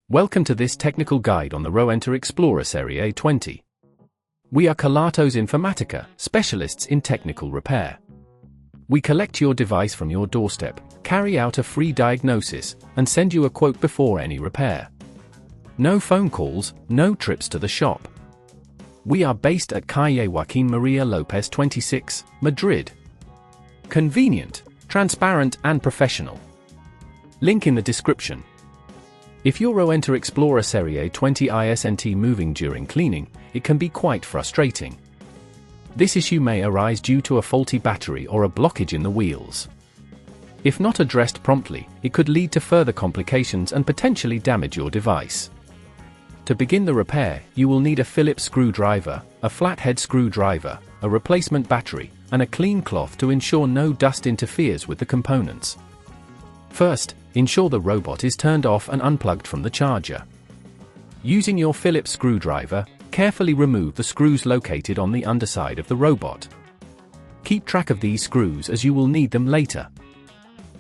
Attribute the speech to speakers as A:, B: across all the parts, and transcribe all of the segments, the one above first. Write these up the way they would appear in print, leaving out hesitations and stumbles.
A: Welcome to this technical guide on the Rowenta Explorer Serie 20. We are Kelatos Informatica, specialists in technical repair. We collect your device from your doorstep, carry out a free diagnosis, and send you a quote before any repair. No phone calls, no trips to the shop. We are based at Calle Joaquín María López 26, Madrid. Convenient, transparent and professional. Link in the description. If your Rowenta Explorer Serie 20 isn't moving during cleaning, it can be quite frustrating. This issue may arise due to a faulty battery or a blockage in the wheels. If not addressed promptly, it could lead to further complications and potentially damage your device. To begin the repair, you will need a Phillips screwdriver, a flathead screwdriver, a replacement battery, and a clean cloth to ensure no dust interferes with the components. First, ensure the robot is turned off and unplugged from the charger. Using your Phillips screwdriver, carefully remove the screws located on the underside of the robot. Keep track of these screws as you will need them later.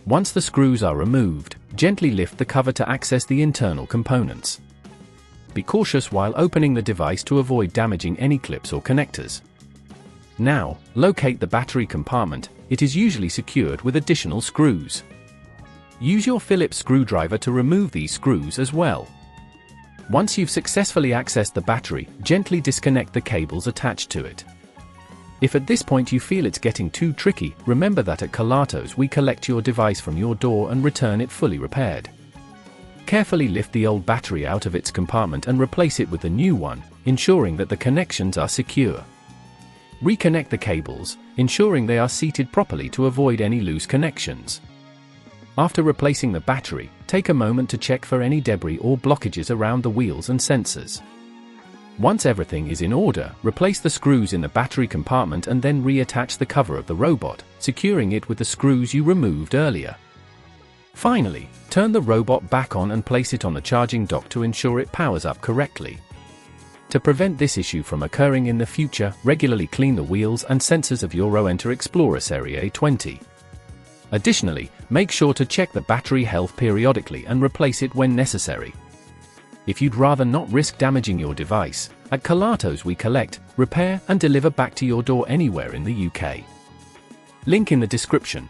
A: Once the screws are removed, gently lift the cover to access the internal components. Be cautious while opening the device to avoid damaging any clips or connectors. Now, locate the battery compartment. It is usually secured with additional screws. Use your Phillips screwdriver to remove these screws as well. Once you've successfully accessed the battery, gently disconnect the cables attached to it. If at this point you feel it's getting too tricky, remember that at Kelatos we collect your device from your door and return it fully repaired. Carefully lift the old battery out of its compartment and replace it with the new one, ensuring that the connections are secure. Reconnect the cables, ensuring they are seated properly to avoid any loose connections. After replacing the battery, take a moment to check for any debris or blockages around the wheels and sensors. Once everything is in order, replace the screws in the battery compartment and then reattach the cover of the robot, securing it with the screws you removed earlier. Finally, turn the robot back on and place it on the charging dock to ensure it powers up correctly. To prevent this issue from occurring in the future, regularly clean the wheels and sensors of your Rowenta Explorer Serie 20. Additionally, make sure to check the battery health periodically and replace it when necessary. If you'd rather not risk damaging your device, at Kelatos we collect, repair and deliver back to your door anywhere in the UK. Link in the description.